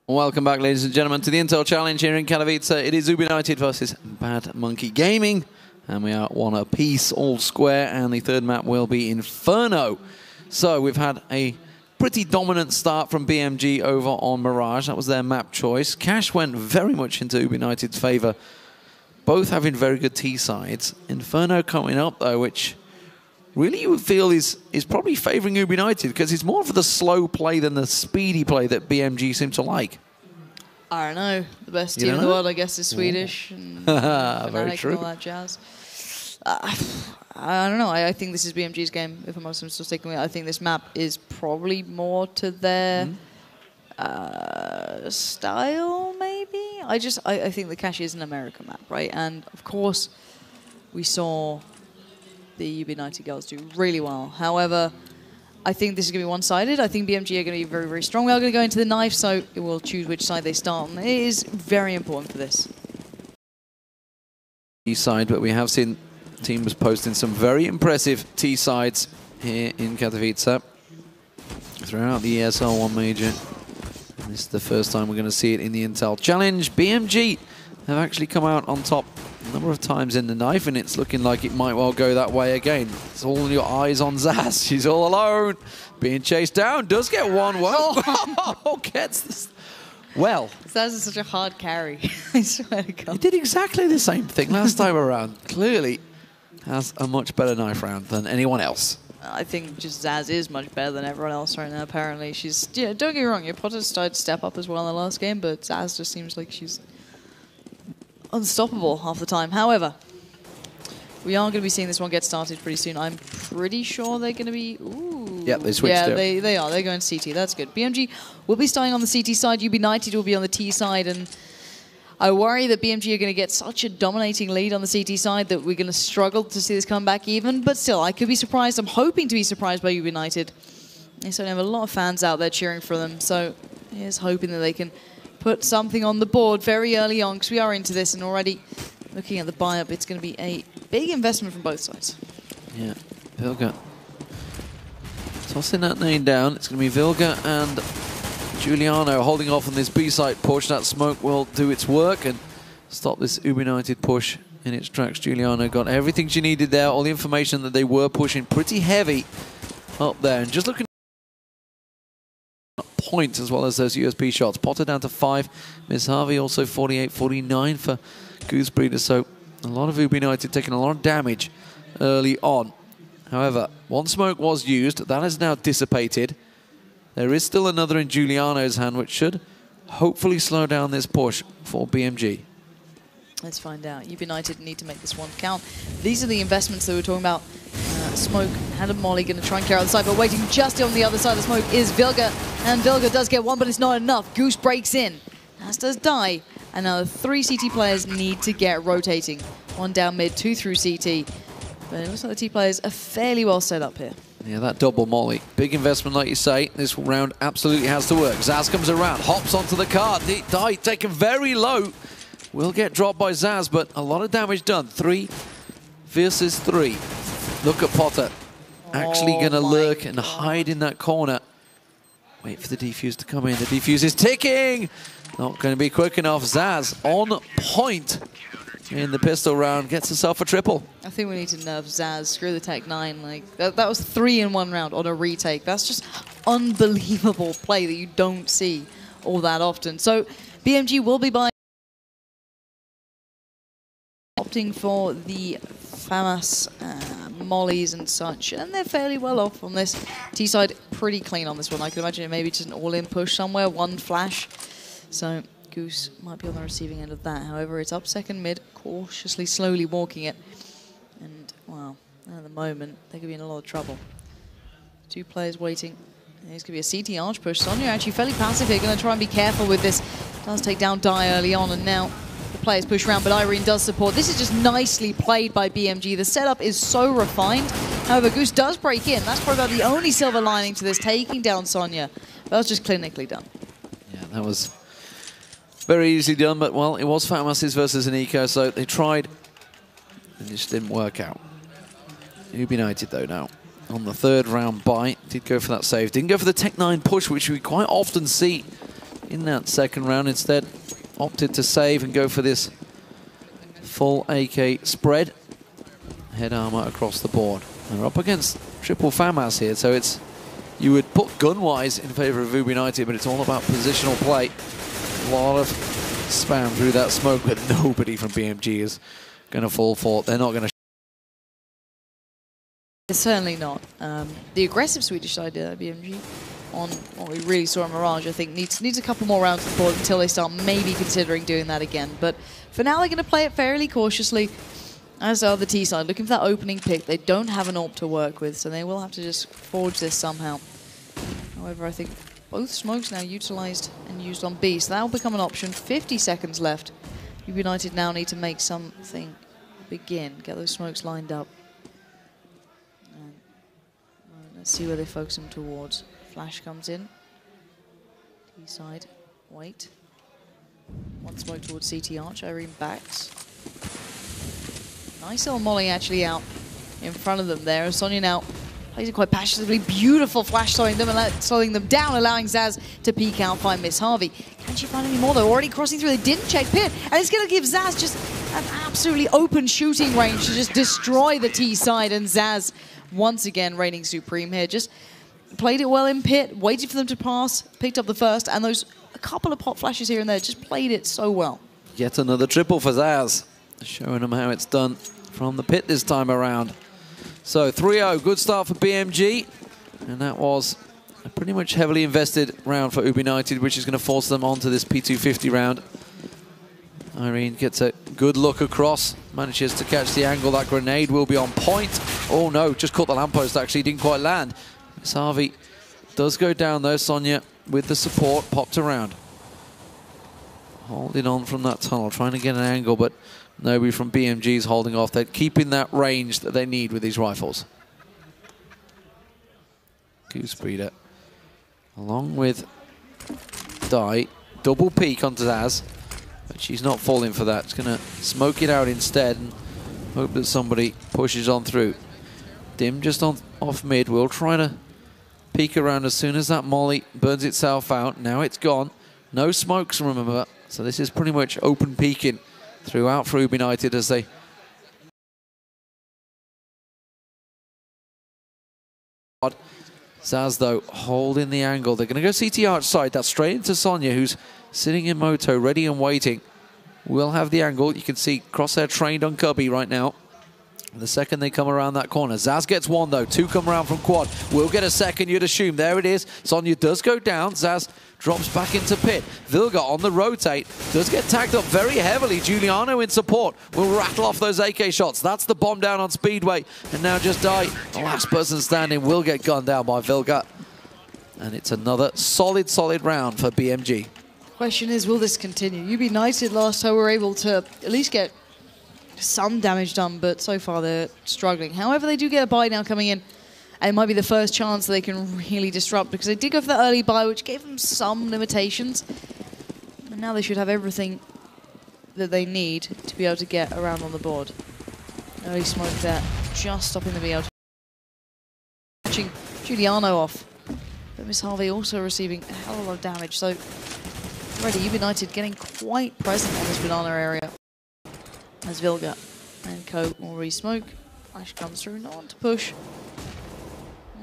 Welcome back, ladies and gentlemen, to the Intel Challenge here in Katowice. It is Ubinited versus Bad Monkey Gaming, and we are one apiece, all square, and the third map will be Inferno. So we've had a pretty dominant start from BMG over on Mirage. That was their map choice. Cash went very much into Ubinited's favor, both having very good T-sides. Inferno coming up, though, which really you would feel is probably favoring Ubinited, because it's more for the slow play than the speedy play that BMG seem to like. I don't know. The best team in the world, I guess, is Swedish. And very true. And all that jazz. I don't know. I think this is BMG's game, if I'm still sticking with it. I think this map is probably more to their style, maybe? I think the Cash is an American map, right? And, of course, we saw the Ubinited girls do really well. However, I think this is going to be one-sided. I think BMG are going to be very, very strong. We are going to go into the knife, so it will choose which side they start on. It is very important for this. T-side, but we have seen teams posting some very impressive T-sides here in Katowice throughout the ESL 1 major. And this is the first time we're going to see it in the Intel Challenge. BMG have actually come out on top a number of times in the knife, and it's looking like it might well go that way again. It's all your eyes on Zaz. She's all alone, being chased down. Does get one. Well, gets this. Well, Zaz is such a hard carry. I swear to God. He did exactly the same thing last time around. Clearly has a much better knife round than anyone else. I think just Zaz is much better than everyone else right now, apparently. She's, don't get me wrong, your Potter started to step up as well in the last game, but Zaz just seems like she's unstoppable half the time. However, we are going to be seeing this one get started pretty soon. I'm pretty sure they're going to be... Ooh. Yep, they switched it. Yeah, they are. They're going CT. That's good. BMG will be starting on the CT side. Ubinited will be on the T side. And I worry that BMG are going to get such a dominating lead on the CT side that we're going to struggle to see this come back even. But still, I could be surprised. I'm hoping to be surprised by Ubinited. They certainly have a lot of fans out there cheering for them. So here's hoping that they can put something on the board very early on, because we are into this, and already looking at the buy-up, it's going to be a big investment from both sides. Yeah, Vilga tossing that name down. It's going to be Vilga and Giuliano holding off on this B-site push. That smoke will do its work and stop this Ubinited push in its tracks. Giuliano got everything she needed there, all the information that they were pushing pretty heavy up there. And just looking points as well as those USP shots. Potter down to 5. Miss Harvey also 48-49 for Goosebreeder. So a lot of Ubinited taking a lot of damage early on. However, one smoke was used. That is now dissipated. There is still another in Giuliano's hand, which should hopefully slow down this push for BMG. Let's find out. Ubinited need to make this one count. These are the investments that we were talking about. Smoke had a molly, going to try and carry out the side, but waiting just on the other side of the smoke is Vilga. And Vilga does get one, but it's not enough. Goose breaks in, as does Die. And now the 3 CT players need to get rotating. 1 down mid, 2 through CT. But it looks like the T players are fairly well set up here. Yeah, that double molly. Big investment, like you say. This round absolutely has to work. Zaz comes around, hops onto the card. Die taken very low. Will get dropped by Zaz, but a lot of damage done. 3 versus 3. Look at Potter. Actually going to lurk and hide in that corner. Wait for the defuse to come in. The defuse is ticking. Not going to be quick enough. Zaz on point in the pistol round. Gets herself a triple. I think we need to nerf Zaz. Screw the Tech 9. Like that was 3 in 1 round on a retake. That's just unbelievable play that you don't see all that often. So BMG will be buying, opting for the FAMAS mollies and such, and they're fairly well off on this. T-side pretty clean on this one. I can imagine it maybe just an all-in push somewhere, 1 flash. So Goose might be on the receiving end of that. However, it's up second mid, cautiously, slowly walking it. And, wow, at the moment, they could be in a lot of trouble. 2 players waiting. There's going to be a CT arch push. Sonya actually fairly passive here, going to try and be careful with this. Does take down Die early on, and now the players push around, but Irene does support. This is just nicely played by BMG. The setup is so refined. However, Goose does break in. That's probably about the only silver lining to this, taking down Sonya. That was just clinically done. Yeah, that was very easily done, but, well, it was FAMAS versus an eco, so they tried, and it just didn't work out. Ubinited, though, now on the 3rd round bite. Did go for that save. Didn't go for the Tech 9 push, which we quite often see in that second round. Instead, opted to save and go for this full AK spread. Head armor across the board. And we're up against triple FAMAS here, so it's, you would put gun-wise in favor of Ubinited, but it's all about positional play. A lot of spam through that smoke, but nobody from BMG is going to fall for it. They're not going to. Certainly not. The aggressive Swedish side, BMG, on what we really saw in Mirage, I think needs a couple more rounds of the board until they start maybe considering doing that again. But for now, they're going to play it fairly cautiously, as are the T side, looking for that opening pick. They don't have an AWP to work with, so they will have to just forge this somehow. However, I think both smokes now utilized and used on B, so that will become an option. 50 seconds left. Ubinited now need to make something begin, get those smokes lined up. And, let's see where they focus them towards. Flash comes in. T side, wait. One smoke towards CT Arch, Irene backs. Nice little molly actually out in front of them there. Sonya now plays it quite passionately. Beautiful flash slowing them down, allowing Zaz to peek out, find Miss Harvey. Can she find any more though? Already crossing through, they didn't check pit. And it's going to give Zaz just an absolutely open shooting range to just destroy the T side. And Zaz, once again, reigning supreme here. Just played it well in pit, waited for them to pass, picked up the first, and those a couple of pop flashes here and there, just played it so well. Yet another triple for Zaz, showing them how it's done from the pit this time around. So 3-0, good start for BMG, and that was a pretty much heavily invested round for Ubinited, which is going to force them onto this P250 round. Irene gets a good look across, manages to catch the angle. That grenade will be on point. Oh no, just caught the lamppost actually, didn't quite land. Miss Harvey does go down though. Sonya with the support popped around. Holding on from that tunnel, trying to get an angle, but nobody from BMG is holding off. They're keeping that range that they need with these rifles. Goose Breeder, along with Dai, double peek onto Zaz, but she's not falling for that. It's going to smoke it out instead and hope that somebody pushes on through. Dim just on off mid. We'll try to peek around as soon as that molly burns itself out. Now it's gone. No smokes, remember. So this is pretty much open peeking throughout for Ubinited as they Zaz though holding the angle. They're going to go CT Arch side. That's straight into Sonya, who's sitting in moto, ready and waiting. We'll have the angle. You can see Crosshair trained on Cubby right now. The second they come around that corner. Zaz gets one though. Two come around from quad. We'll get a second, you'd assume. There it is. Sonya does go down. Zaz drops back into pit. Vilga on the rotate. Does get tagged up very heavily. Giuliano in support. Will rattle off those AK shots. That's the bomb down on Speedway. And now just Dai, the last person standing, will get gunned down by Vilga. And it's another solid round for BMG. Question is, will this continue? Ubinited last time were able to at least get some damage done, but so far they're struggling. However, they do get a buy now coming in, and it might be the first chance they can really disrupt, because they did go for that early buy, which gave them some limitations. And now they should have everything that they need to be able to get around on the board. Early smoke there, just stopping the BL. Catching Giuliano off. But Miss Harvey also receiving a hell of a lot of damage, so already Ubinited getting quite present on this banana area. As Vilga and Co will re-smoke. Flash comes through, not on to push.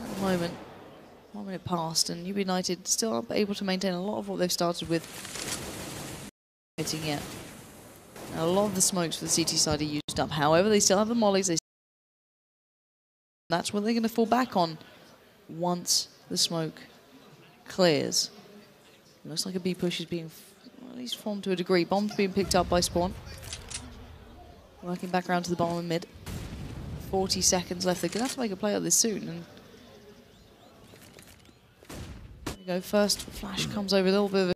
At the moment, 1 minute passed, and Ubinited still able to maintain a lot of what they've started with. Hitting yet. Now, a lot of the smokes for the CT side are used up. However, they still have the mollies. That's what they're going to fall back on once the smoke clears. It looks like a B push is being at least formed to a degree. Bombs being picked up by Spawn. Working back around to the bottom of mid. 40 seconds left. They're going to have to make a play of this soon. And there we go. First flash comes over, a little bit of a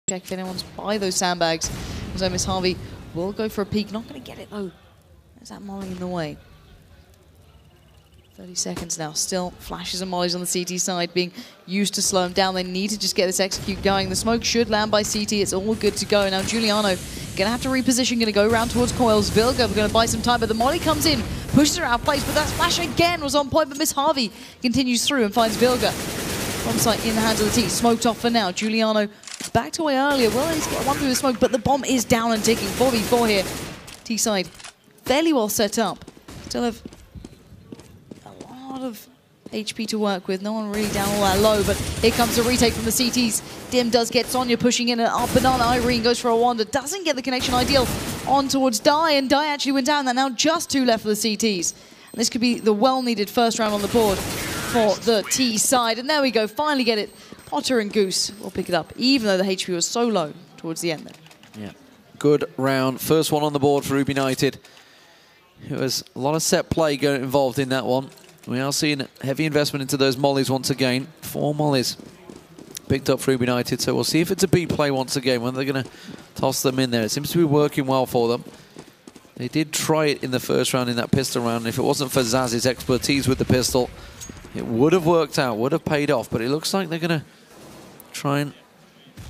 check if anyone's by those sandbags. So Miss Harvey will go for a peek. Not going to get it though. There's that molly in the way. 30 seconds now. Still flashes and mollies on the CT side being used to slow them down. They need to just get this execute going. The smoke should land by CT. It's all good to go. Now Giuliano going to have to reposition, going to go around towards coils. Vilga going to buy some time, but the molly comes in, pushes her out of place, but that flash again was on point, but Miss Harvey continues through and finds Vilga. Bomb site in the hands of the T. Smoked off for now. Giuliano backed away earlier. Well, he's got one through the smoke, but the bomb is down and ticking. 4v4 here. T-side fairly well set up. Still have a lot of HP to work with. No one really down all that low, but here comes a retake from the CTs. Dim does get Sonya pushing in and up banana. Irene goes for a wander. Doesn't get the connection ideal on towards Dai, and Dai actually went down. There now just 2 left for the CTs. And this could be the well-needed first round on the board for the T side. And there we go, finally get it. Potter and Goose will pick it up, even though the HP was so low towards the end there. Yeah, good round. First one on the board for Ubinited. It was a lot of set play involved in that one. We are seeing heavy investment into those mollies once again. 4 mollies picked up for Ubinited, so we'll see if it's a B play once again, when they're going to toss them in there. It seems to be working well for them. They did try it in the first round, in that pistol round. And if it wasn't for Zaz's expertise with the pistol, it would have worked out, would have paid off. But it looks like they're going to try and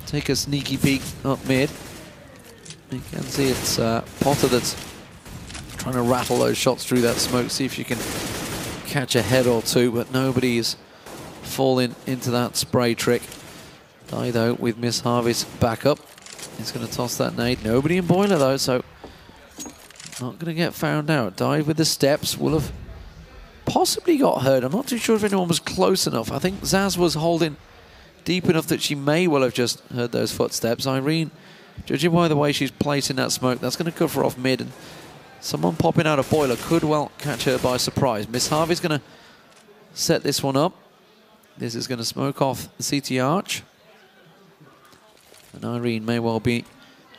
take a sneaky peek up mid. You can see it's Potter that's trying to rattle those shots through that smoke, see if you can catch a head or two, but nobody is falling into that spray trick. Dai, though, with Miss Harvey's backup, he's going to toss that nade. Nobody in boiler, though, so not going to get found out. Dai with the steps will have possibly got heard. I'm not too sure if anyone was close enough. I think Zaz was holding deep enough that she may well have just heard those footsteps. Irene, judging by the way she's placing that smoke, that's going to cover off mid, and someone popping out a boiler could well catch her by surprise. Miss Harvey's going to set this one up. This is going to smoke off the CT arch. And Irene may well be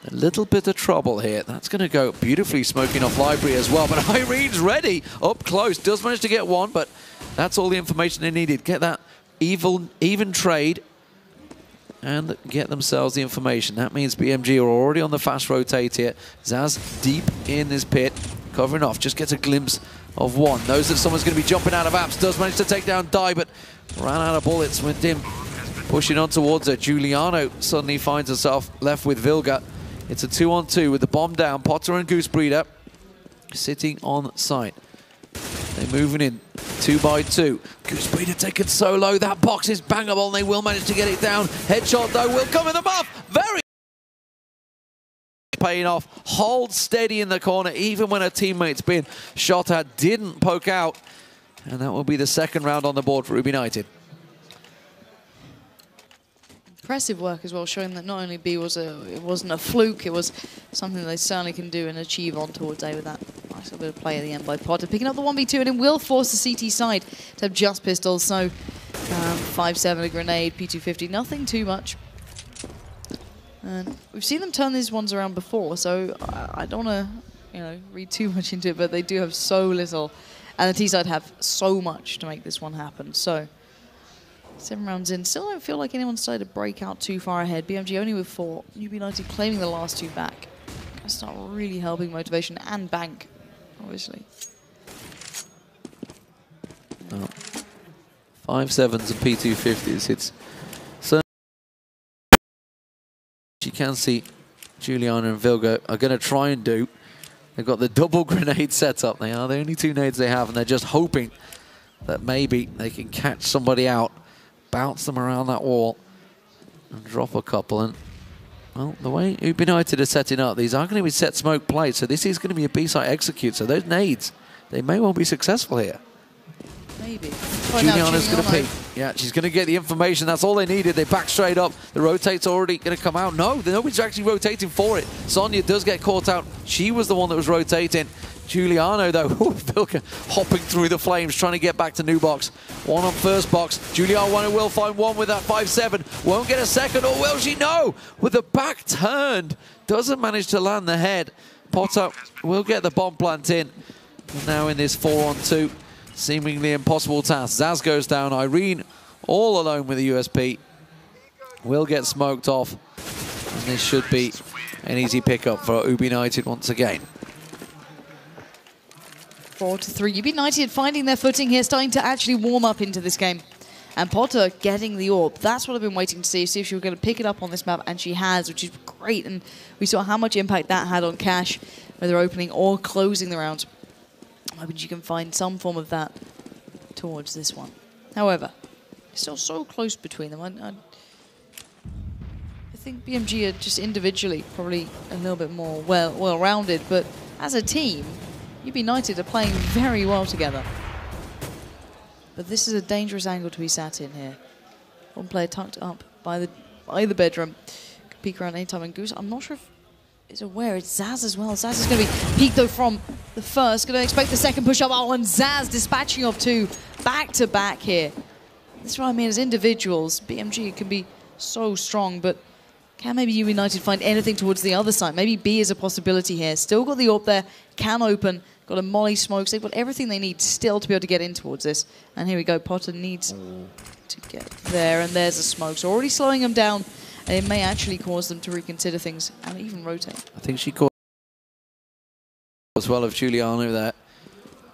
a little bit of trouble here. That's going to go beautifully, smoking off library as well. But Irene's ready, up close. Does manage to get one, but that's all the information they needed. Get that even trade and get themselves the information. That means BMG are already on the fast rotate here. Zaz deep in this pit, covering off. Just gets a glimpse of one. Knows that someone's going to be jumping out of apps. Does manage to take down Dai, but ran out of bullets with Dim pushing on towards her. Giuliano suddenly finds herself left with Vilga. It's a 2-on-2 with the bomb down. Potter and Goose Breeder sitting on site. They're moving in 2 by 2. Goose Breeder taken so low. That box is bangable, and they will manage to get it down. Headshot, though, will cover them off. Very paying off. Hold steady in the corner, even when her teammate's been shot at. Didn't poke out. And that will be the second round on the board for Ubinited. Impressive work as well, showing that not only B was it wasn't a fluke, it was something they certainly can do and achieve on towards A with that nice little bit of play at the end by Potter. Picking up the 1v2, and it will force the CT side to have just pistols, so 5-7, a grenade, P250, nothing too much. And we've seen them turn these ones around before, so I don't want to read too much into it, but they do have so little, and the T side have so much to make this one happen. So 7 rounds in, still don't feel like anyone's started to break out too far ahead. BMG only with 4. Ubinited claiming the last 2 back. Gonna start really helping motivation and bank, obviously. No. 5-7s and P250s. It's so you can see Giuliano and Vilga are going to try and do. They've got the double grenade set up. They are the only 2 nades they have, and they're just hoping that maybe they can catch somebody out, bounce them around that wall, and drop a couple. And well, the way Ubinited are setting up, these are going to be set smoke plays, so this is going to be a B-side execute. So those nades, they may well be successful here. Maybe. Giuliano's going to peek. Yeah, she's going to get the information. That's all they needed. They back straight up. The rotate's already going to come out. No, nobody's actually rotating for it. Sonya does get caught out. She was the one that was rotating. Giuliano, though, Vilka hopping through the flames, trying to get back to new box. One on first box. Giuliano will find one with that 5-7. Won't get a second, or will she? No! With the back turned. Doesn't manage to land the head. Potter will get the bomb plant in. Now in this 4-on-2. Seemingly impossible task. Zaz goes down. Irene all alone with the USP. Will get smoked off. And this should be an easy pickup for Ubinited once again. 4-3. Ubinited finding their footing here, starting to actually warm up into this game. And Potter getting the orb. That's what I've been waiting to see if she was going to pick it up on this map, and she has, which is great. And we saw how much impact that had on Cash, whether opening or closing the round. I mean, you can find some form of that towards this one. However, it's still so close between them. I think BMG are just individually probably a little bit more well-rounded, but as a team, Ubinited are playing very well together. But this is a dangerous angle to be sat in here. One player tucked up by the bedroom. Could peek around anytime. And Goose, I'm not sure if is aware. It's Zaz as well. Zaz is going to be peeked though from the first. Going to expect the second push up. Oh, and Zaz dispatching of two back-to-back here. This is what I mean. As individuals, BMG can be so strong, but can maybe Ubinited find anything towards the other side? Maybe B is a possibility here. Still got the AWP there. Can open. Got a molly smokes. They've got everything they need still to be able to get in towards this. And here we go. Potter needs to get there. And there's a smoke. So already slowing them down. And it may actually cause them to reconsider things and even rotate. I think she caught as well of Giuliano there.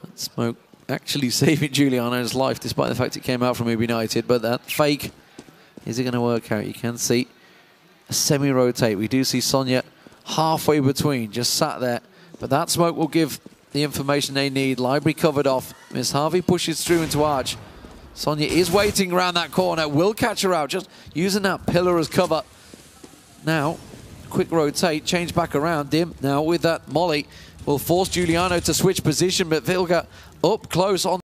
That smoke actually saving Giuliano's life despite the fact it came out from Ubinited. But that fake, is it going to work out? You can see a semi-rotate. We do see Sonia halfway between, just sat there. But that smoke will give the information they need. Library covered off. Miss Harvey pushes through into Arch. Sonia is waiting around that corner. Will catch her out, just using that pillar as cover. Now, quick rotate, change back around. Dim now with that molly will force Giuliano to switch position, but Vilga up close on,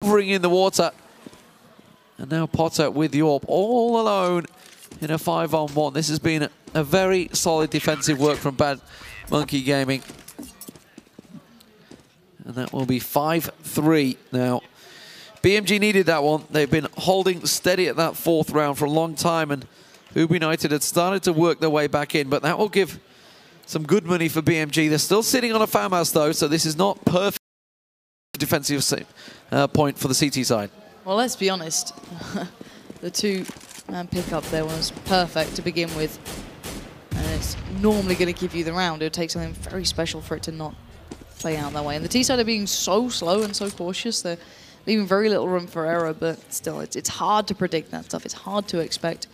hovering in the water. And now Potter with the AWP all alone in a 5-on-1. This has been a very solid defensive work from Bad Monkey Gaming. And that will be 5-3 now. BMG needed that one. They've been holding steady at that fourth round for a long time, and Ubinited had started to work their way back in, but that will give some good money for BMG. They're still sitting on a FAMAS though, so this is not perfect defensive point for the CT side. Well, let's be honest. The two-man pickup there was perfect to begin with. And it's normally going to give you the round. It would take something very special for it to not play out that way. And the T-side are being so slow and so cautious. They're leaving very little room for error, but still, it's hard to predict that stuff. It's hard to expect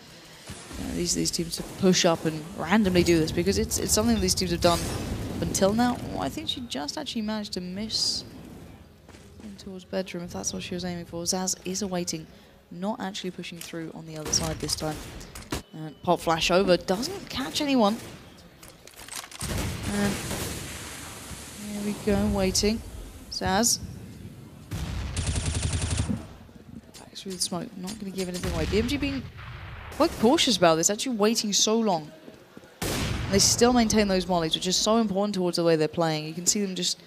these teams to push up and randomly do this, because it's something these teams have done up until now. Oh, I think she just actually managed to miss towards bedroom, if that's what she was aiming for. Zaz is awaiting, not actually pushing through on the other side this time. And pop flash over, doesn't catch anyone. And here we go, waiting. Zaz. Back through the smoke, not going to give anything away. BMG being quite cautious about this, actually waiting so long. And they still maintain those mollies, which is so important towards the way they're playing. You can see them just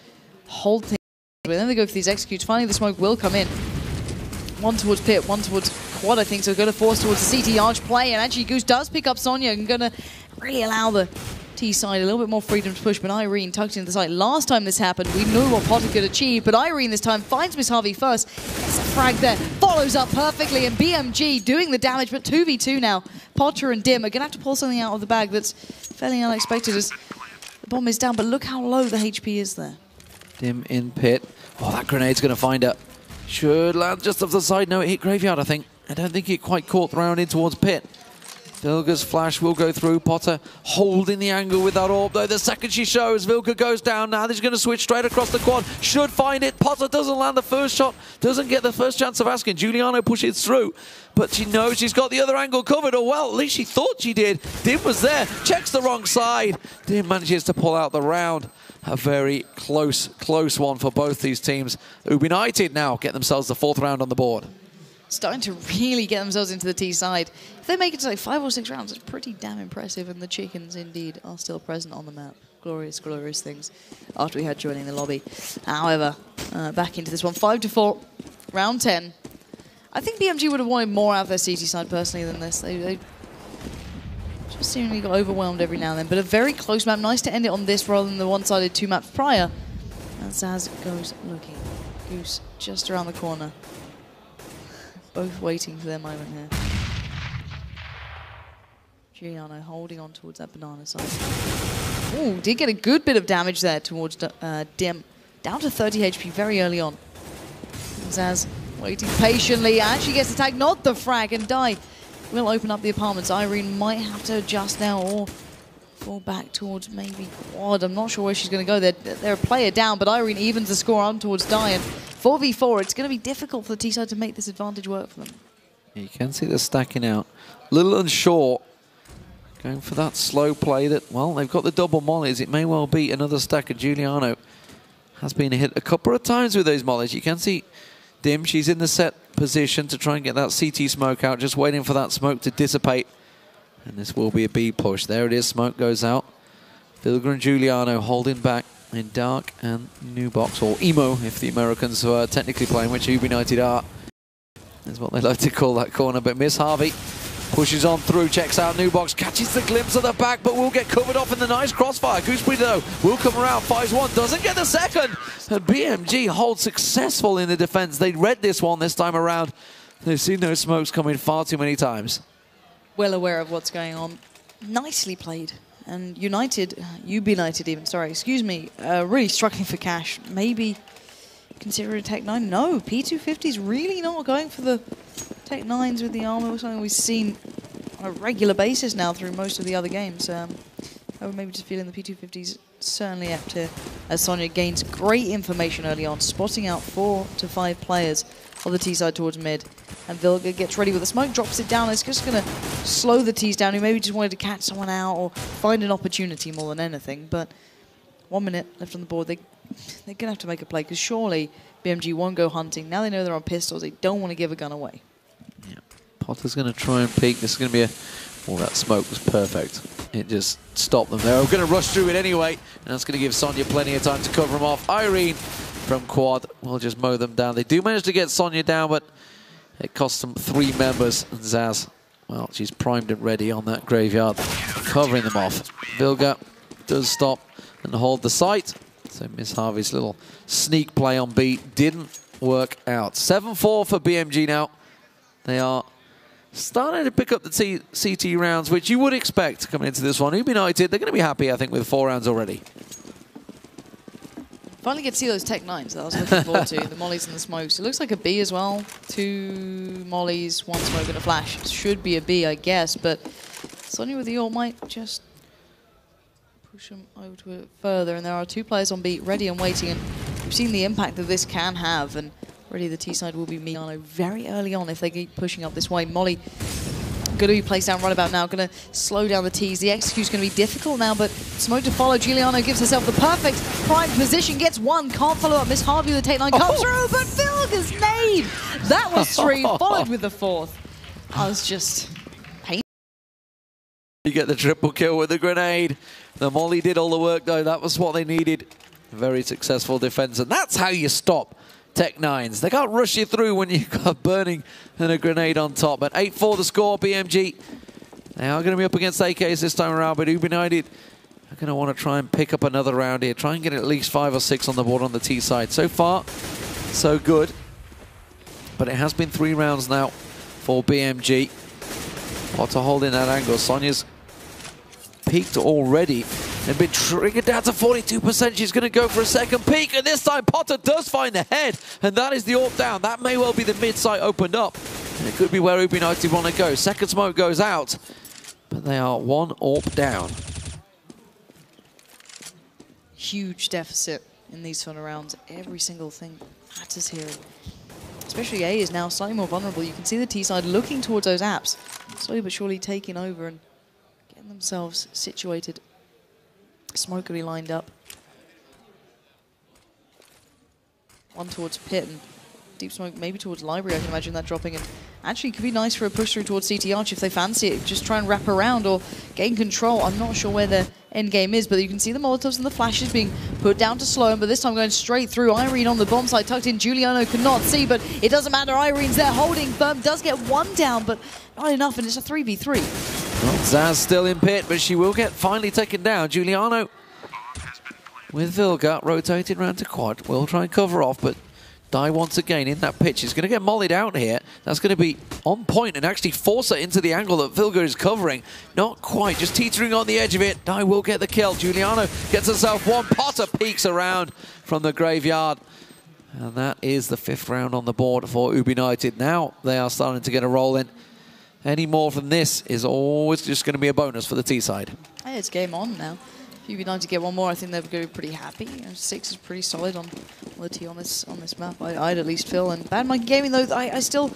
hold things. But then they go for these executes. Finally, the smoke will come in. One towards Pit, one towards Quad, I think. So going to force towards the CT Arch play. And actually, Goose does pick up Sonia and going to really allow the T side a little bit more freedom to push. But Irene tucked into the side. Last time this happened, we knew what Potter could achieve. But Irene this time finds Miss Harvey first. Gets a frag there. Follows up perfectly. And BMG doing the damage. But 2v2 now. Potter and Dim are going to have to pull something out of the bag that's fairly unexpected as the bomb is down. But look how low the HP is there. Dim in Pit. Oh, that grenade's going to find her. Should land just off the side. No, it hit Graveyard, I think. I don't think it quite caught the round in towards Pit. Vilga's flash will go through. Potter holding the angle with that AWP, though. The second she shows, Vilga goes down. Now she's going to switch straight across the quad. Should find it. Potter doesn't land the first shot. Doesn't get the first chance of asking. Giuliano pushes through. But she knows she's got the other angle covered. Or, well, at least she thought she did. Dim was there. Checks the wrong side. Dim manages to pull out the round. A very close one for both these teams. Ubinited now get themselves the fourth round on the board. Starting to really get themselves into the T side. If they make it to like 5 or 6 rounds, it's pretty damn impressive. And the chickens indeed are still present on the map. Glorious, glorious things after we had joining the lobby. However, back into this one. 5-4, round 10. I think BMG would have wanted more out of their CT side personally than this. They just seemingly got overwhelmed every now and then. But a very close map. Nice to end it on this rather than the one-sided 2 maps prior. And Zaz goes looking. Goose just around the corner. Both waiting for their moment here. Giuliano holding on towards that banana side. Ooh, did get a good bit of damage there towards Dim. Down to 30 HP very early on. Zaz waiting patiently. Actually gets the tag, not the frag, and Die will open up the apartments. Irene might have to adjust now or fall back towards maybe Quad. I'm not sure where she's going to go. They're a player down, but Irene evens the score on towards Die. And 4v4, it's going to be difficult for the T-side to make this advantage work for them. You can see they're stacking out. A little unsure. Going for that slow play that, well, they've got the double mollies. It may well be another stack of Giuliano. Has been hit a couple of times with those mollies. You can see Dim, she's in the set position to try and get that CT smoke out, just waiting for that smoke to dissipate. And this will be a B push. There it is, smoke goes out. Vilga and Giuliano holding back in dark and new box, or emo if the Americans who are technically playing, which Ubinited are, is what they like to call that corner. But Miss Harvey pushes on through, checks out new box, catches the glimpse of the back, but will get covered off in the nice crossfire. Gooseberry though will come around, fires one, doesn't get the second. And BMG holds successful in the defense. They read this one this time around. They've seen those smokes coming far too many times. Well aware of what's going on. Nicely played. And Ubinited even, sorry, excuse me, really struggling for cash. Maybe consider a Tech 9. No, P250's really not going for the Tech 9s with the armor, something we've seen on a regular basis now through most of the other games. Maybe just feeling the P250's certainly apt here, as Sonya gains great information early on, spotting out 4 to 5 players on the T side towards mid. And Vilga gets ready with the smoke, drops it down. It's just going to slow the Ts down, who maybe just wanted to catch someone out or find an opportunity more than anything. But 1 minute left on the board. They're going to have to make a play, because surely BMG won't go hunting. Now they know they're on pistols. They don't want to give a gun away. Yeah. Potter's going to try and peek. This is going to be a... Well, that smoke was perfect. It just stopped them. They're going to rush through it anyway, and that's going to give Sonya plenty of time to cover them off. Irene from quad will just mow them down. They do manage to get Sonya down, but it costs them 3 members. And Zaz, well, she's primed and ready on that graveyard, covering them off. Vilga does stop and hold the site. So Miss Harvey's little sneak play on B didn't work out. 7-4 for BMG now. They are starting to pick up the CT rounds, which you would expect coming into this one. Ubinited, they're going to be happy, I think, with 4 rounds already. Finally get to see those Tech 9s that I was looking forward to, the mollies and the smokes. It looks like a B as well. 2 mollies, 1 smoke and a flash. It should be a B, I guess, but Sonya with the ult might just push them over to it further. And there are 2 players on B ready and waiting, and we've seen the impact that this can have. And already the T side will be Milano very early on if they keep pushing up this way. Molly going to be placed down right about now, going to slow down the Ts. The execute's going to be difficult now, but smoke to follow. Giuliano gives herself the perfect prime position, gets 1, can't follow up. Miss Harvey with the Take 9 comes through, but Vilga's nade! That was 3, followed with the 4th. I was just painful. You get the triple kill with the grenade. The molly did all the work, though. That was what they needed. Very successful defense, and that's how you stop Tech 9s. They can't rush you through when you've got burning and a grenade on top. But 8-4 the score, BMG. They are going to be up against AKs this time around, but Ubinited are going to want to try and pick up another round here. Try and get at least 5 or 6 on the board on the T side. So far, so good. But it has been 3 rounds now for BMG. Potter holding that angle. Sonya's peaked already and been triggered down to 42%. She's going to go for a second peek, and this time Potter does find the head, and that is the AWP down. That may well be the mid site opened up, and it could be where Ubinited want to go. Second smoke goes out, but they are 1 AWP down. Huge deficit in these fun rounds. Every single thing matters here. Especially A is now slightly more vulnerable. You can see the T side looking towards those apps, slowly but surely taking over and getting themselves situated. Smoke will be lined up. 1 towards pit and deep smoke maybe towards library. I can imagine that dropping, and actually could be nice for a push through towards CT Arch if they fancy it. Just try and wrap around or gain control. I'm not sure where the end game is, but you can see the Molotovs and the flashes being put down to slow him, but this time going straight through. Irene on the bomb side, tucked in. Giuliano cannot see, but it doesn't matter. Irene's there holding firm, does get 1 down, but not enough, and it's a 3v3. Well, Zaz still in pit, but she will get finally taken down. Giuliano with Vilga rotated round to quad. Will try and cover off, but die once again in that pitch. She's going to get mollied out here. That's going to be on point and actually force her into the angle that Vilga is covering. Not quite, just teetering on the edge of it. Die will get the kill. Giuliano gets herself 1. Potter peeks around from the graveyard. And that is the 5th round on the board for Ubinited. Now they are starting to get a roll in. Any more from this is always just going to be a bonus for the T side. Hey, it's game on now. If Ubinited get 1 more, I think they're going to be pretty happy. 6 is pretty solid on the T on this map. I'd at least feel. And Bad Monkey Gaming, though, I still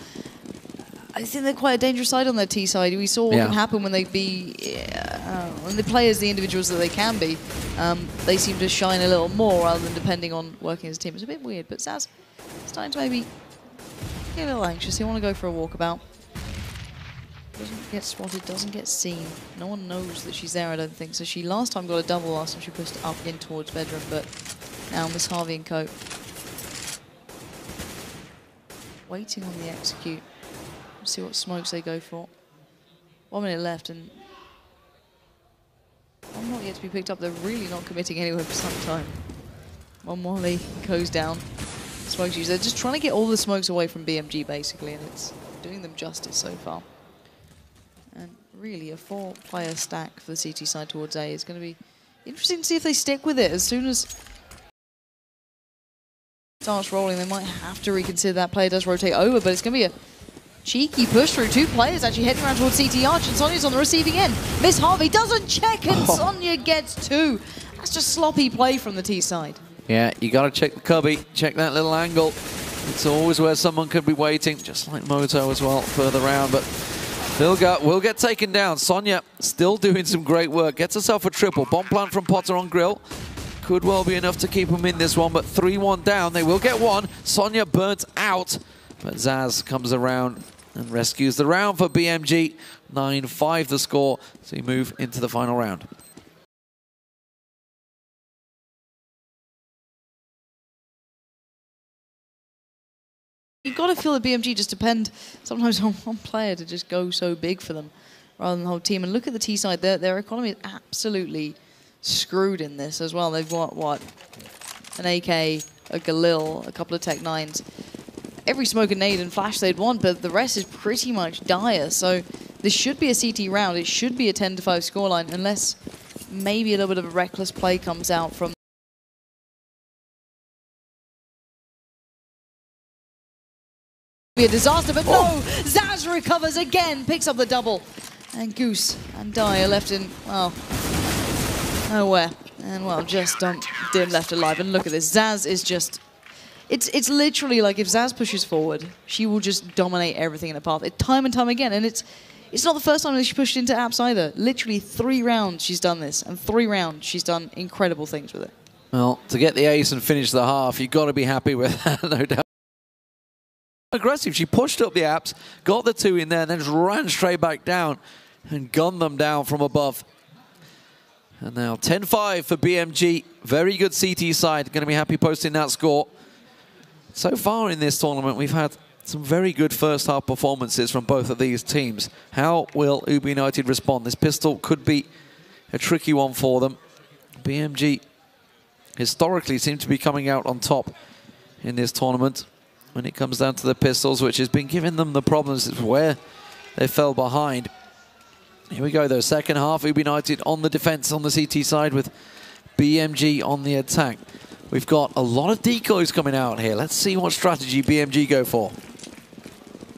I think they're quite a dangerous side on their T side. We saw what can happen when they when the players, the individuals that they can be, they seem to shine a little more rather than depending on working as a team. It's a bit weird, but Zaz starting to maybe get a little anxious. He want to go for a walkabout. Doesn't get spotted, doesn't get seen. No one knows that she's there, I don't think. So she last time got a double last time she pushed up in towards bedroom, but now Miss Harvey and co. Waiting on the execute. Let's see what smokes they go for. 1 minute left and I'm not yet to be picked up. They're really not committing anywhere for some time. One Molly goes down. Smokes used. They're just trying to get all the smokes away from BMG basically, and it's doing them justice so far. And really, a 4-player stack for the CT side towards A is going to be interesting to see if they stick with it. As soon as it starts rolling, they might have to reconsider that. Player does rotate over, but it's going to be a cheeky push through. 2 players actually heading around towards CT Arch, and Sonya's on the receiving end. Miss Harvey doesn't check, and Sonya gets 2. That's just sloppy play from the T side. Yeah, you got to check the cubby, check that little angle. It's always where someone could be waiting, just like Moto as well, further around, but Vilga will get taken down. Sonya still doing some great work. Gets herself a triple. Bomb plant from Potter on Grill. Could well be enough to keep them in this one, but 3-1 down. They will get one. Sonya burnt out, but Zaz comes around and rescues the round for BMG. 9-5 the score, so you move into the final round. You've got to feel that BMG just depend sometimes on one player to just go so big for them rather than the whole team. And look at the T side, their economy is absolutely screwed in this as well. They've got, what, an AK, a Galil, a couple of Tech 9s. Every smoke and nade and flash they'd want, but the rest is pretty much dire. So this should be a CT round. It should be a 10-5 scoreline unless maybe a little bit of a reckless play comes out from be a disaster, but no! Zaz recovers again, picks up the double. And Goose and Dai are left in, well, nowhere. And, well, just dim left alive. And look at this, Zaz is just... It's literally like if Zaz pushes forward, she will just dominate everything in the path. Time and time again. And it's not the first time that she pushed into apps either. Literally 3 rounds she's done this. And 3 rounds she's done incredible things with it. Well, to get the ace and finish the half, you've got to be happy with that, no doubt. Aggressive. She pushed up the apps, got the 2 in there, and then just ran straight back down and gunned them down from above. And now 10-5 for BMG. Very good CT side. Going to be happy posting that score. So far in this tournament, we've had some very good first half performances from both of these teams. How will Ubinited respond? This pistol could be a tricky one for them. BMG historically seem to be coming out on top in this tournament when it comes down to the pistols, which has been giving them the problems where they fell behind. Here we go, though. Second half, Ubinited on the defense on the CT side with BMG on the attack. We've got a lot of decoys coming out here. Let's see what strategy BMG go for.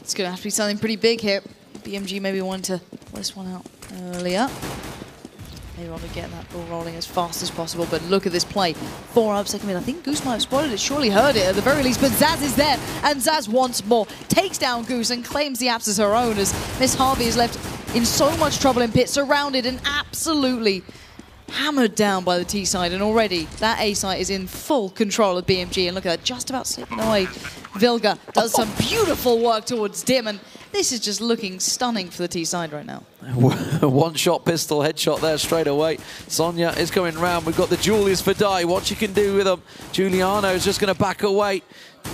It's going to have to be something pretty big here. BMG maybe wanted to pull this one out earlier. They want to get that ball rolling as fast as possible, but look at this play. 4 up, second mid. I think Goose might have spotted it, surely heard it at the very least, but Zaz is there, and Zaz once more takes down Goose and claims the apps as her own as Miss Harvey is left in so much trouble in pit, surrounded and absolutely hammered down by the T side, and already that A side is in full control of BMG, and look at that, just about slipping away. Vilga does some beautiful work towards Dim, and this is just looking stunning for the T side right now. One-shot pistol headshot there straight away. Sonya is going round. We've got the Julius for Dai. What she can do with them. Giuliano is just going to back away.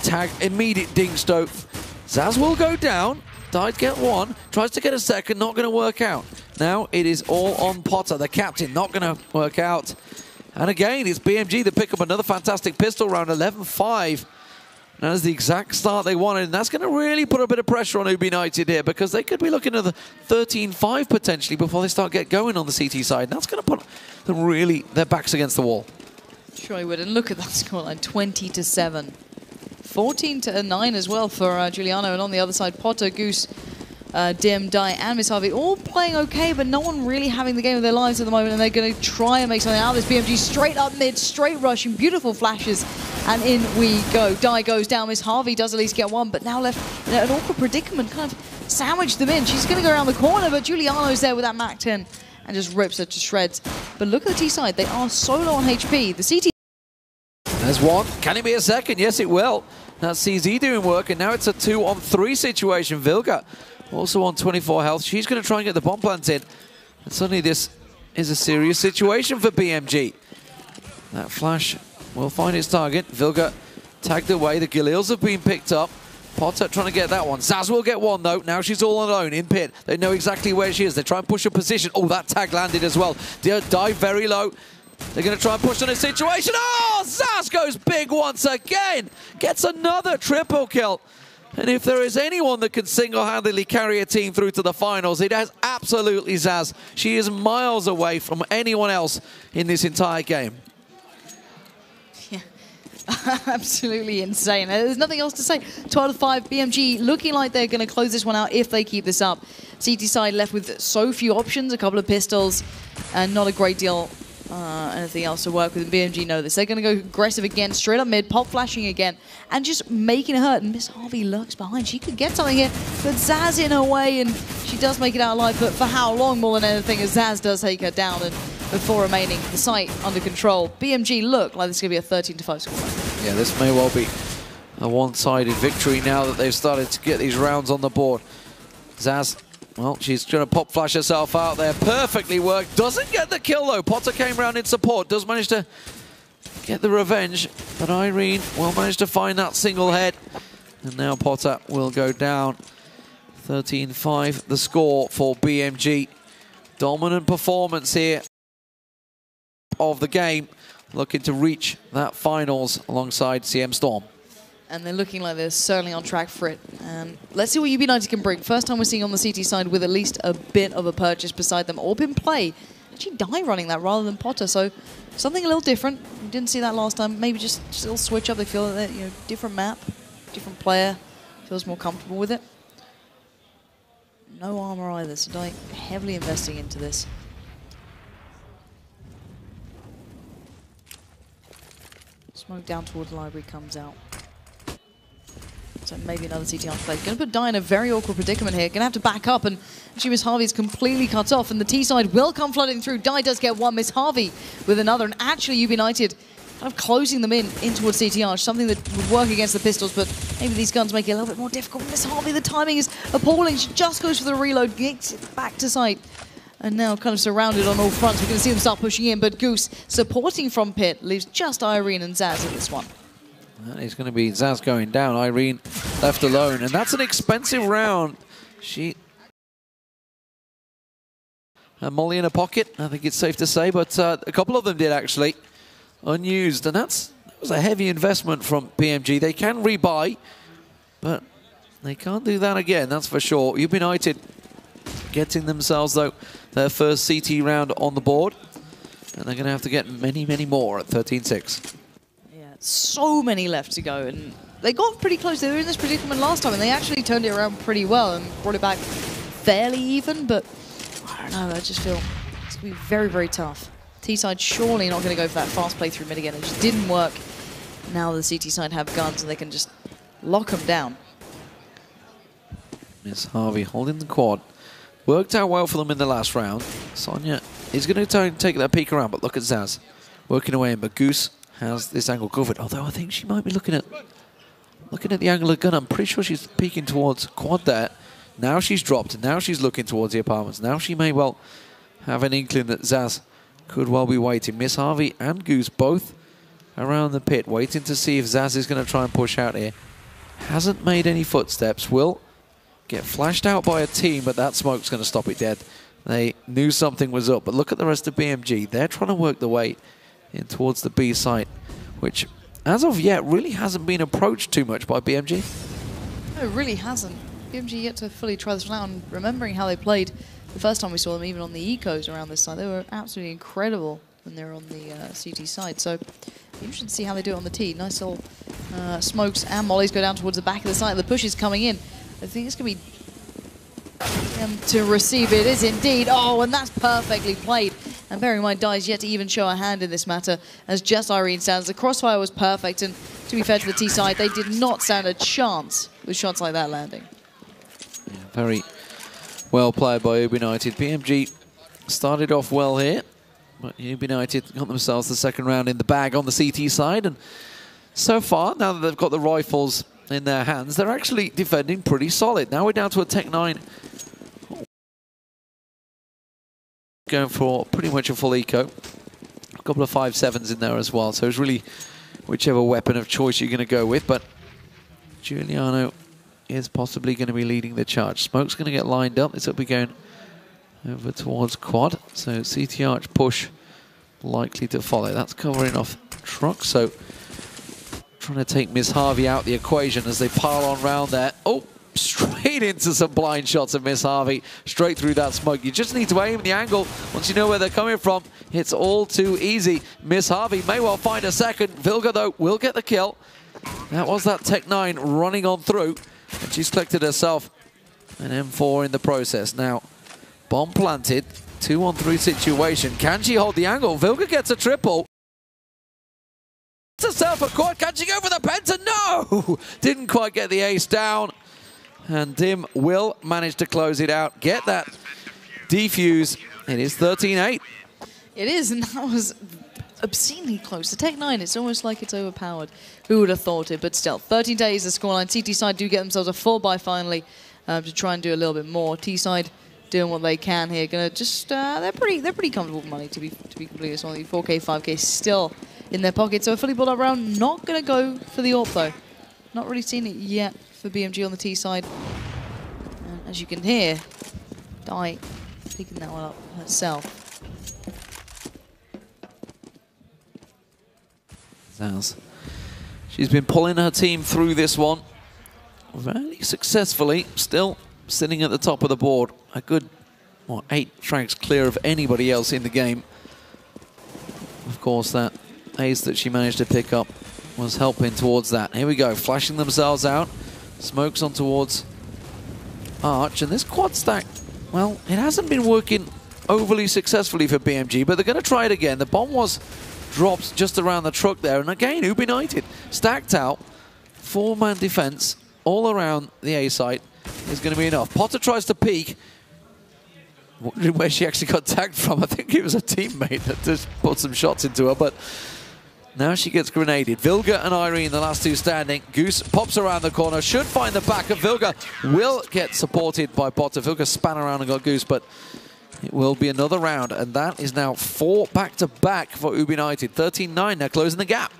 Tag, immediate ding stoke. Zaz will go down. Dai'd get 1. Tries to get a second. Not going to work out. Now it is all on Potter, the captain. Not going to work out. And again, it's BMG that pick up another fantastic pistol round. 11-5. That is the exact start they wanted, and that's going to really put a bit of pressure on Ubinited here because they could be looking at the 13-5 potentially before they start get going on the CT side. And that's going to put them really their backs against the wall. Sure he would, and look at that scoreline, 20-7. 14-9 as well for Giuliano, and on the other side, Potter, Goose, Dim, Dai, and Miss Harvey all playing okay, but no one really having the game of their lives at the moment, and they're going to try and make something out of this. BMG straight up mid, straight rushing, beautiful flashes, and in we go. Dai goes down, Miss Harvey does at least get 1, but now left in an awkward predicament, kind of sandwich them in. She's going to go around the corner, but Giuliano's there with that Mach 10 and just rips her to shreds. But look at the T side. They are so low on HP. The CT... There's one. Can it be a second? Yes, it will. That's CZ doing work, and now it's a 2-on-3 situation. Vilga also on 24 health. She's going to try and get the bomb planted. And suddenly this is a serious situation for BMG. That flash will find its target. Vilga tagged away. The Galils have been picked up. Potter trying to get that one. Zaz will get one, though. Now she's all alone in pit. They know exactly where she is. They try and push her position. Oh, that tag landed as well. Dive very low. They're going to try and push on a situation. Oh, Zaz goes big once again. Gets another triple kill. And if there is anyone that can single-handedly carry a team through to the finals, it is absolutely Zaz. She is miles away from anyone else in this entire game. Yeah, absolutely insane. There's nothing else to say. 12-5, BMG looking like they're going to close this one out if they keep this up. CT side left with so few options, a couple of pistols, and not a great deal anything else to work with. BMG know this. They're going to go aggressive again, straight up mid, pop flashing again, and just making it hurt. And Miss Harvey lurks behind. She could get something here, but Zaz in her way, and she does make it out alive. But for how long more than anything, as Zaz does take her down, and with 4 remaining, the site under control. BMG look like this is going to be a 13-5 score. Yeah, this may well be a one-sided victory now that they've started to get these rounds on the board. Zaz, well, she's going to pop flash herself out there. Perfectly worked. Doesn't get the kill, though. Potter came round in support. Does manage to get the revenge. But Irene will manage to find that single head. And now Potter will go down. 13-5, the score for BMG. Dominant performance here of the game. Looking to reach that finals alongside CM Storm. And they're looking like they're certainly on track for it. Let's see what Ubinited can bring. First time we're seeing on the CT side with at least a bit of a purchase beside them. Orb in play. Actually die running that rather than Potter, so something a little different. We didn't see that last time. Maybe just a little switch up. They feel that, you know, different map, different player. Feels more comfortable with it. No armor either, so like heavily investing into this. Smoke down toward the library comes out. So maybe another CT on play. Going to put Dai in a very awkward predicament here. Going to have to back up, and actually Miss Harvey's completely cut off, and the T side will come flooding through. Dai does get one, Miss Harvey with another, and actually Ubinited kind of closing them in towards CT Arch, something that would work against the pistols, but maybe these guns make it a little bit more difficult. Miss Harvey, the timing is appalling. She just goes for the reload, gets it back to site, and now kind of surrounded on all fronts. We're going to see them start pushing in, but Goose supporting from pit leaves just Irene and Zaz in this one. That is going to be Zaz going down. Irene left alone. And that's an expensive round. She had Molly in her pocket, I think it's safe to say. But a couple of them did, actually. Unused. And that was a heavy investment from BMG. They can rebuy, but they can't do that again, that's for sure. Ubinited getting themselves, though, their first CT round on the board. And they're going to have to get many, many more at 13-6. So many left to go, and they got pretty close. They were in this predicament last time, and they actually turned it around pretty well and brought it back fairly even, but I don't know, I just feel it's going to be very, very tough. T-side surely not going to go for that fast play through mid again. It just didn't work. Now the CT side have guns, and they can just lock them down. Miss Harvey holding the quad. Worked out well for them in the last round. Sonia is going to try and take that peek around, but look at Zaz working away in, but Goose has this angle covered, although I think she might be looking at the angle of the gun. I'm pretty sure she's peeking towards quad there. Now she's dropped, and now she's looking towards the apartments. Now she may well have an inkling that Zaz could well be waiting. Miss Harvey and Goose both around the pit, waiting to see if Zaz is going to try and push out here. Hasn't made any footsteps. Will get flashed out by a team, but that smoke's going to stop it dead. They knew something was up, but look at the rest of BMG. They're trying to work the way in towards the B site, which as of yet really hasn't been approached too much by BMG. No, it really hasn't. BMG yet to fully try this one out, and remembering how they played the first time we saw them, even on the ecos around this side, they were absolutely incredible when they were on the CT side. So interesting to see how they do it on the T. Nice little smokes and mollies go down towards the back of the site. The push is coming in. I think it's going to be to receive. It is indeed. Oh, and that's perfectly played. And bearing in mind, Dai's yet to even show a hand in this matter, as just Irene stands. The crossfire was perfect, and to be fair to the T side, they did not stand a chance with shots like that landing. Yeah, very well played by Ubinited. BMG started off well here, but Ubinited got themselves the second round in the bag on the CT side. And so far, now that they've got the rifles in their hands, they're actually defending pretty solid. Now we're down to a Tech 9. Going for pretty much a full eco. A couple of 5.7s in there as well. So it's really whichever weapon of choice you're going to go with. But Giuliano is possibly going to be leading the charge. Smoke's going to get lined up. This will be going over towards quad. So CT arch push likely to follow. That's covering off truck. So trying to take Miss Harvey out the equation as they pile on round there. Oh, straight into some blind shots of Miss Harvey. Straight through that smoke. You just need to aim the angle. Once you know where they're coming from, it's all too easy. Miss Harvey may well find a second. Vilga, though, will get the kill. That was that Tech 9 running on through. And she's collected herself an M4 in the process. Now, bomb planted. 2-on-3 situation. Can she hold the angle? Vilga gets a triple. Herself a quad. Can she go for the penta? No! Didn't quite get the ace down. And Dim will manage to close it out. Get that defuse. It is 13-8. It is, and that was obscenely close. The Tech 9, it's almost like it's overpowered. Who would have thought it? But still, 13-8 is the scoreline. CT side do get themselves a full buy finally to try and do a little bit more. T side doing what they can here. Gonna just they're pretty comfortable with money to be completely honest. Only 4K, 5K still in their pocket. So a fully built up round, not gonna go for the AWP though. Not really seen it yet for BMG on the T side. And as you can hear, Dai picking that one up herself. Zaz. She's been pulling her team through this one very successfully. Still sitting at the top of the board. A good, what, 8 frags clear of anybody else in the game. Of course, that ace that she managed to pick up was helping towards that. Here we go, flashing themselves out. Smokes on towards Arch. And this quad stack, well, it hasn't been working overly successfully for BMG, but they're going to try it again. The bomb was dropped just around the truck there. And again, Ubinited stacked out. 4-man defense all around the A site is going to be enough. Potter tries to peek. Wondering where she actually got tagged from. I think it was a teammate that just put some shots into her, but now she gets grenaded. Vilga and Irene, the last two standing. Goose pops around the corner, should find the back of Vilga. Will get supported by Potter. Vilga span around and got Goose, but it will be another round, and that is now 4 back-to-back for Ubinited. 13-9, they're closing the gap.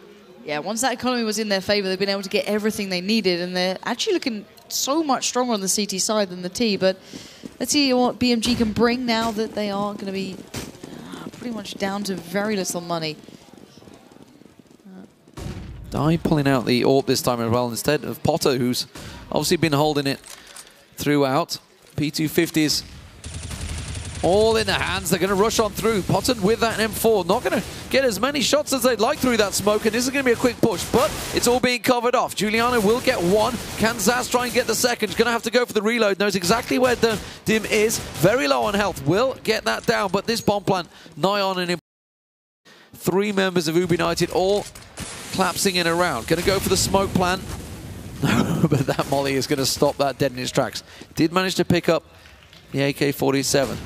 Yeah, once that economy was in their favor, they've been able to get everything they needed, and they're actually looking so much stronger on the CT side than the T, but let's see what BMG can bring now that they are going to be pretty much down to very little money. Dai pulling out the AWP this time as well instead of Potter, who's obviously been holding it throughout. P250s all in the hands. They're going to rush on through. Potter with that M4. Not going to get as many shots as they'd like through that smoke, and this is going to be a quick push, but it's all being covered off. Giuliano will get one. Can Zaz try and get the second? He's going to have to go for the reload. Knows exactly where the Dim is. Very low on health. Will get that down, but this bomb plant nigh on and 3 members of Ubinited all collapsing in a round. Going to go for the smoke plant. No, but that molly is going to stop that dead in its tracks. Did manage to pick up the AK-47.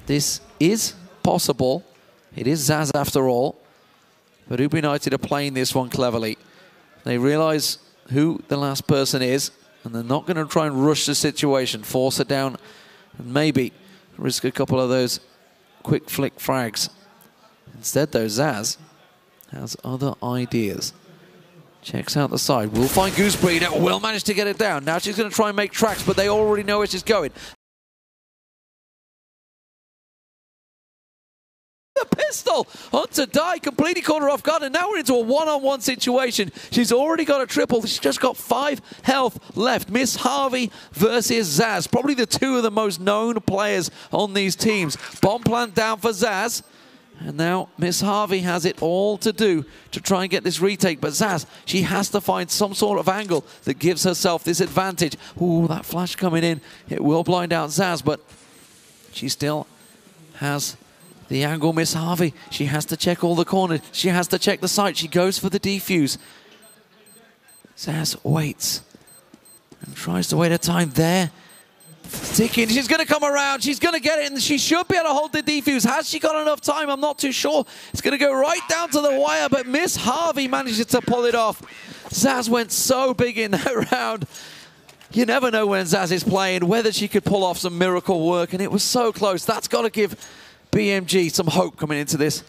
This is possible. It is Zaz after all. But Ubinited are playing this one cleverly. They realize who the last person is, and they're not going to try and rush the situation, force it down, and maybe risk a couple of those quick flick frags. Instead, though, Zaz has other ideas. Checks out the side. Will find Gooseberry. Will manage to get it down. Now she's going to try and make tracks, but they already know where she's going. The pistol onto Dai, completely caught her off guard, and now we're into a one-on-one situation. She's already got a triple. She's just got 5 health left. Miss Harvey versus Zaz. Probably the 2 of the most known players on these teams. Bomb plant down for Zaz. And now Miss Harvey has it all to do to try and get this retake. But Zaz, she has to find some sort of angle that gives herself this advantage. Ooh, that flash coming in. It will blind out Zaz, but she still has the angle. Miss Harvey, she has to check all the corners. She has to check the site. She goes for the defuse. Zaz waits and tries to wait a time there. ticking. She's going to come around. She's going to get it, and she should be able to hold the defuse. Has she got enough time? I'm not too sure. It's going to go right down to the wire, but Miss Harvey manages to pull it off. Zaz went so big in that round. You never know when Zaz is playing, whether she could pull off some miracle work, and it was so close. That's got to give BMG some hope coming into this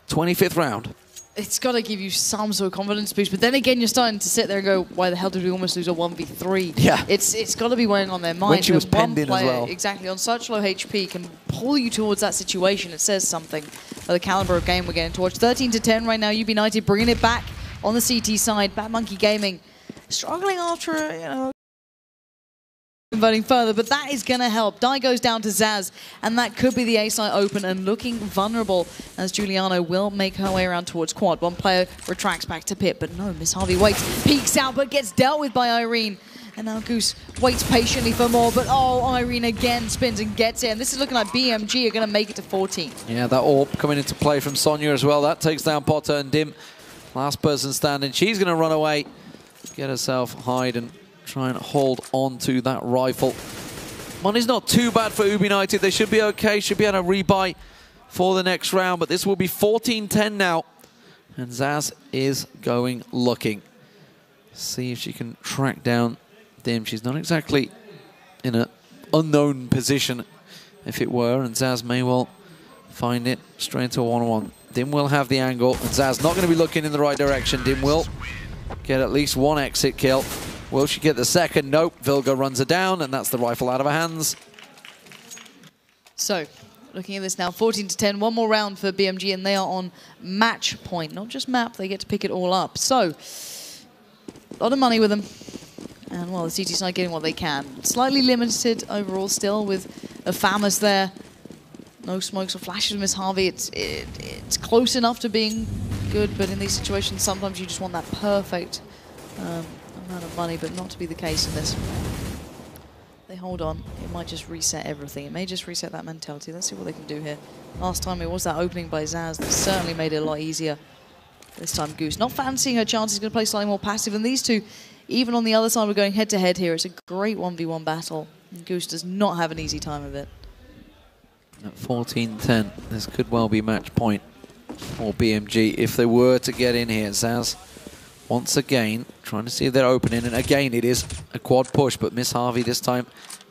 25th round. It's got to give you some sort of confidence boost, but then again, you're starting to sit there and go, why the hell did we almost lose a 1v3? Yeah. It's got to be weighing on their mind. When she was penned in as well. Exactly, on such low HP can pull you towards that situation. It says something for the caliber of game we're getting towards. 13-10 right now, Ubinited bringing it back on the CT side. Bad Monkey Gaming struggling after, you know, converting further, but that is going to help. Die goes down to Zaz, and that could be the A site open and looking vulnerable as Giuliano will make her way around towards quad. One player retracts back to pit, but no, Miss Harvey waits, peeks out, but gets dealt with by Irene. And now Goose waits patiently for more, but oh, Irene again spins and gets it. And this is looking like BMG are going to make it to 14. Yeah, that AWP coming into play from Sonya as well. That takes down Potter and Dim. Last person standing. She's going to run away, get herself hide and try and hold on to that rifle. Money's not too bad for Ubinited. They should be okay. Should be able to rebuy for the next round. But this will be 14-10 now. And Zaz is going looking. See if she can track down Dim. She's not exactly in an unknown position, if it were. And Zaz may well find it straight into a one-on-one. Dim will have the angle. And Zaz not going to be looking in the right direction. Dim will get at least one exit kill. Will she get the second? Nope. Vilga runs her down, and that's the rifle out of her hands. So, looking at this now, 14-10, one more round for BMG, and they are on match point. Not just map, they get to pick it all up. So, a lot of money with them. And, well, the CT side getting what they can. Slightly limited overall still with a FAMAS there. No smokes or flashes with Miss Harvey. It's close enough to being good, but in these situations, sometimes you just want that perfect amount of money, but not to be the case in this. They hold on. It might just reset everything. It may just reset that mentality. Let's see what they can do here. Last time it was that opening by Zaz that certainly made it a lot easier. This time Goose not fancying her chances, going to play slightly more passive. And these two, even on the other side, we're going head-to-head here. It's a great 1v1 battle. And Goose does not have an easy time of it. At 14-10, this could well be match point for BMG if they were to get in here. Zaz once again trying to see if they're opening, and again it is a quad push, but Miss Harvey this time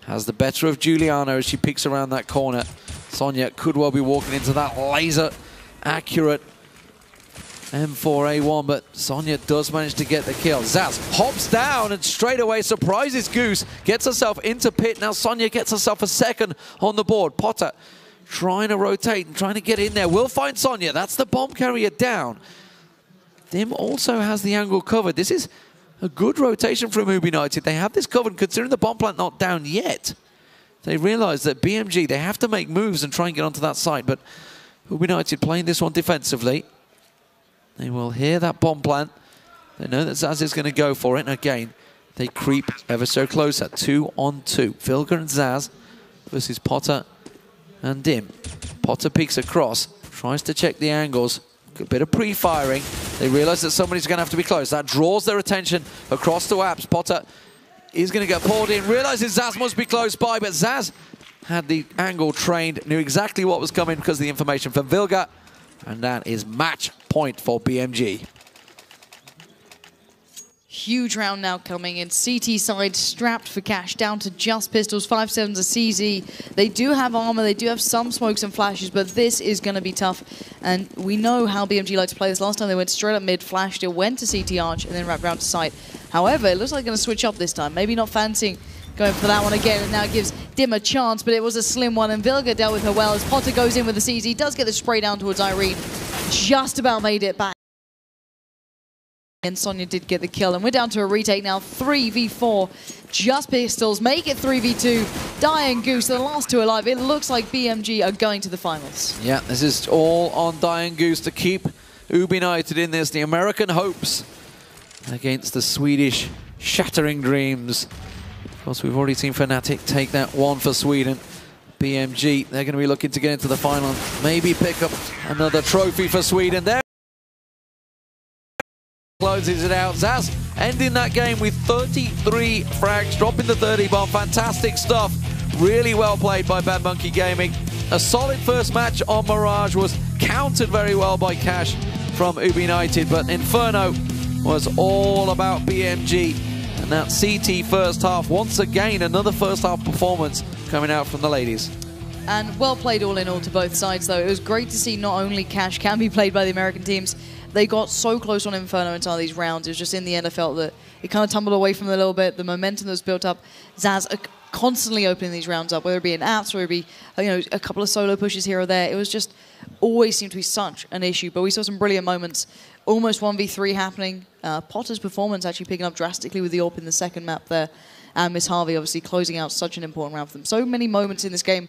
has the better of Giuliano as she peeks around that corner. Sonya could well be walking into that laser accurate M4A1, but Sonya does manage to get the kill. Zaz hops down and straight away surprises Goose, gets herself into pit. Now Sonya gets herself a second on the board. Potter trying to rotate and trying to get in there. Will find Sonya. That's the bomb carrier down. Dim also has the angle covered. This is a good rotation from Ubinited. They have this covered considering the bomb plant not down yet. They realize that BMG, they have to make moves and try and get onto that site, but Ubinited playing this one defensively. They will hear that bomb plant. They know that Zaz is going to go for it. And again, they creep ever so closer. 2-on-2. Vilga and Zaz versus Potter and Dim. Potter peeks across, tries to check the angles. A bit of pre-firing. They realize that somebody's going to have to be close. That draws their attention across to Apps. Potter is going to get pulled in. Realizes Zaz must be close by, but Zaz had the angle trained, knew exactly what was coming because of the information from Vilga. And that is match point for BMG. Huge round now coming in. CT side strapped for cash, down to just pistols, 5.7s a CZ. They do have armor, they do have some smokes and flashes, but this is going to be tough. And we know how BMG like to play this. Last time they went straight up mid, flashed it, went to CT arch, and then wrapped round to site. However, it looks like they're going to switch up this time. Maybe not fancying going for that one again, and now it gives Dim a chance, but it was a slim one, and Vilga dealt with her well as Potter goes in with the CZ, does get the spray down towards Irene. Just about made it back. And Sonya did get the kill, and we're down to a retake now, 3v4, just pistols, make it 3v2, Die and Goose, the last two alive. It looks like BMG are going to the finals. Yeah, this is all on Die and Goose to keep Ubinited in this. The American hopes against the Swedish shattering dreams. Of course, we've already seen Fnatic take that one for Sweden. BMG, they're going to be looking to get into the final, maybe pick up another trophy for Sweden. There closes it out. Zaz ending that game with 33 frags, dropping the 30 bomb. Fantastic stuff Really well played by Bad Monkey Gaming. A solid first match on Mirage was countered very well by Cash from Ubinited, but Inferno was all about BMG. And that CT first half, once again, another first half performance coming out from the ladies. And well played all in all to both sides, though. It was great to see not only Cash can be played by the American teams, they got so close on Inferno in some of these rounds. It was just in the end I felt that it kind of tumbled away from them a little bit. The momentum that was built up, Zaz constantly opening these rounds up, whether it be in apps, whether it be a couple of solo pushes here or there. It was just always seemed to be such an issue. But we saw some brilliant moments, almost 1v3 happening. Potter's performance actually picking up drastically with the AWP in the second map there. And Miss Harvey obviously closing out such an important round for them. So many moments in this game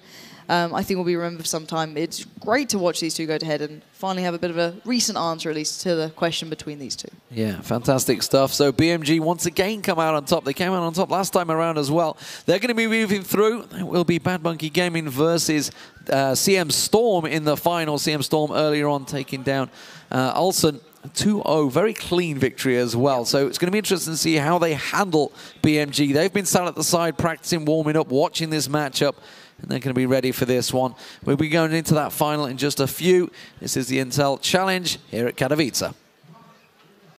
I think will be remembered for some time. It's great to watch these two go to head and finally have a bit of a recent answer, at least, to the question between these two. Yeah, fantastic stuff. So BMG once again come out on top. They came out on top last time around as well. They're going to be moving through. It will be Bad Monkey Gaming versus CM Storm in the final. CM Storm earlier on taking down Ulsan. 2-0, very clean victory as well. So it's going to be interesting to see how they handle BMG. They've been sat at the side practicing, warming up, watching this matchup, and they're going to be ready for this one. We'll be going into that final in just a few. This is the Intel Challenge here at Katowice.